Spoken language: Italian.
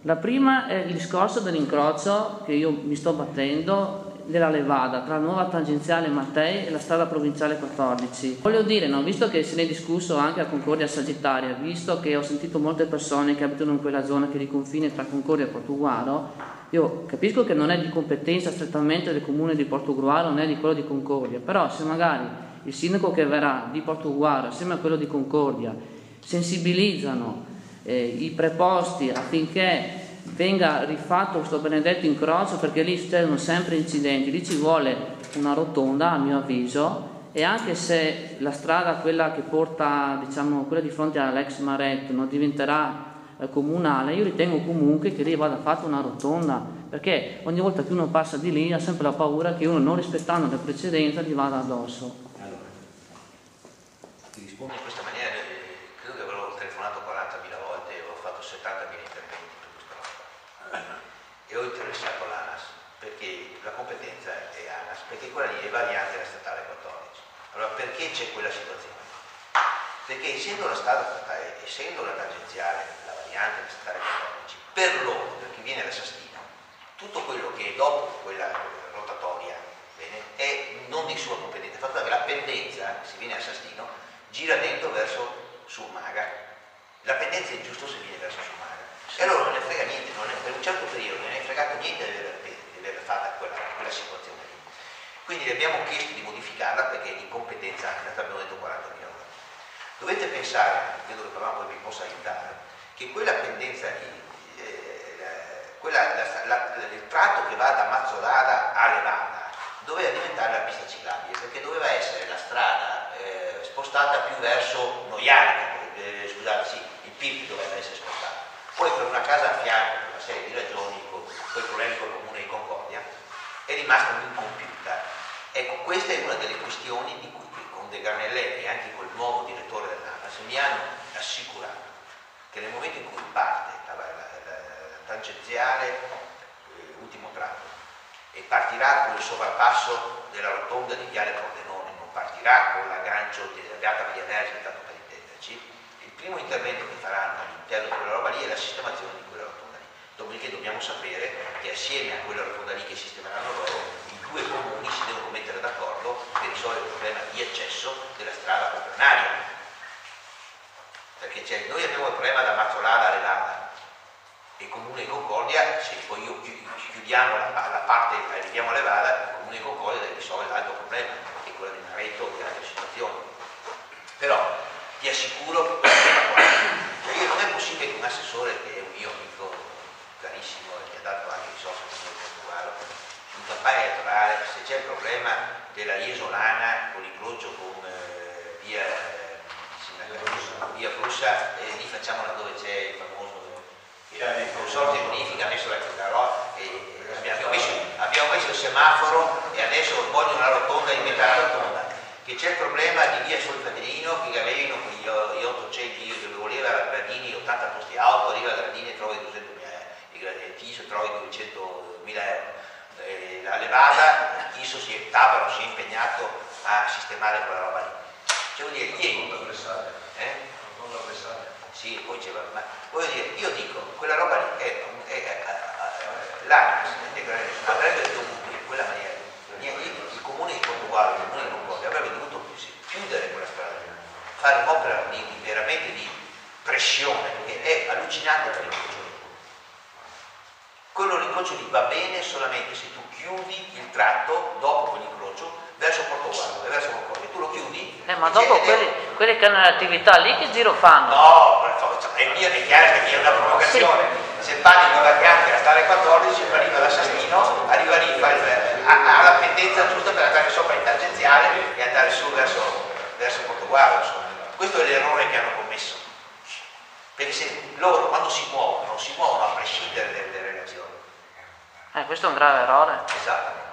La prima è il discorso dell'incrocio che io mi sto battendo della levada tra la nuova tangenziale Mattei e la strada provinciale 14. Voglio dire, no, visto che se ne è discusso anche a Concordia Sagittaria, visto che ho sentito molte persone che abitano in quella zona che è di confine tra Concordia e Portogruaro, io capisco che non è di competenza strettamente del comune di Portogruaro, non è di quello di Concordia, però se magari il sindaco che verrà di Portogruaro assieme a quello di Concordia sensibilizzano i preposti affinché venga rifatto questo benedetto incrocio, perché lì succedono sempre incidenti, lì ci vuole una rotonda a mio avviso, e anche se la strada, quella che porta, diciamo, quella di fronte all'ex Maretto non diventerà comunale, io ritengo comunque che lì vada fatta una rotonda, perché ogni volta che uno passa di lì ha sempre la paura che uno, non rispettando le precedenze, gli vada addosso. Allora, ti rispondo in questa maniera. Credo che avrò telefonato 40.000 volte e ho fatto 70.000 interventi per questa roba e ho interessato l'ANAS, perché la competenza è ANAS, perché quella lì è variante della statale 14. Allora, perché c'è quella situazione? Perché essendo la strada statale, essendo la tangenziale, la variante della statale 14, per loro, per chi viene da Sastina, tutto quello che è dopo quella rotatoria, bene, è non di sua competenza. Il fatto è che la pendenza, se viene a Sastino, gira dentro verso Surmaga. La pendenza è giusto se viene verso Surmaga. E allora non ne frega niente, per un certo periodo non ne è fregato niente di aver fatta quella situazione lì. Quindi le abbiamo chiesto di modificarla perché è di competenza, abbiamo detto 40.000 volte. Dovete pensare, credo che Pavan poi vi possa aiutare, che quella pendenza lì, il tratto che va da Mazzolada a Levada doveva diventare la pista ciclabile, perché doveva essere la strada spostata più verso Noiarica, scusate, sì, il PIP doveva essere spostato. Poi per una casa a fianco, per una serie di ragioni, con i problemi col comune di Concordia, è rimasta incompiuta. Ecco, questa è una delle questioni di cui con De Garnelletti e anche col nuovo direttore dell'ANAS mi hanno assicurato che nel momento in cui parte la tangenziale, ultimo tratto, e partirà con il sovrappasso della rotonda di Viale Pordenone, non partirà con l'aggancio della Beata Maria Vergine, tanto per intenderci, il primo intervento che faranno all'interno di quella roba lì è la sistemazione di quella rotonda lì. Dopodiché dobbiamo sapere che assieme a quella rotonda lì che sistemeranno loro, i due comuni si devono mettere d'accordo per risolvere il problema di accesso della strada cavernaria. Perché noi abbiamo il problema da Mazzolada a Levada, e il comune di Concordia, se poi chiudiamo la parte e arriviamo a Levada, il comune di Concordia deve risolvere l'altro problema, che è quello di Maretto e altre situazioni. Però ti assicuro che cioè non è possibile che un assessore, che è un mio amico carissimo e che ha dato anche risorse al comune di Portogruaro, in campagna elettorale, se c'è il problema della Iesolana con l'incrocio con via Frussa, lì facciamola dove c'è il famoso il consorzio bonifica, ha messo abbiamo messo il semaforo e adesso vogliono la rotonda in metà la rotonda. Che c'è il problema di via Solfatellino, che Gavelino con gli 800, io dove voleva la Gradini, 80 posti auto, arriva a Gradini e trova i 200.000 il Tiso trova i 200.000 euro. La Levada, il Tiso Tabaro si è impegnato a sistemare quella roba lì. Cioè vuol dire, sì, poi c'è, ma voglio dire, io dico, quella roba lì l'ANAS avrebbe dovuto in quella maniera, il comune di Portogruaro, il comune di Concordia avrebbe dovuto chiudere quella strada, fare un'opera veramente di pressione, perché è allucinante per l'incrocio lì. Quello l'incrocio lì va bene solamente se tu chiudi il tratto dopo quell'incrocio verso Portogruaro e verso Concordia, tu lo chiudi. Ma dopo quelli che hanno l'attività lì che giro fanno? No, è chiaro che è una provocazione. Se parli di variante la strada 14, arriva da Sastino, arriva lì, ha la pendenza giusta per andare sopra in tangenziale e andare su verso Portogruaro. Questo è l'errore che hanno commesso. Perché se loro quando si muovono, non si muovono a prescindere dalle relazioni. Questo è un grave errore. Esatto.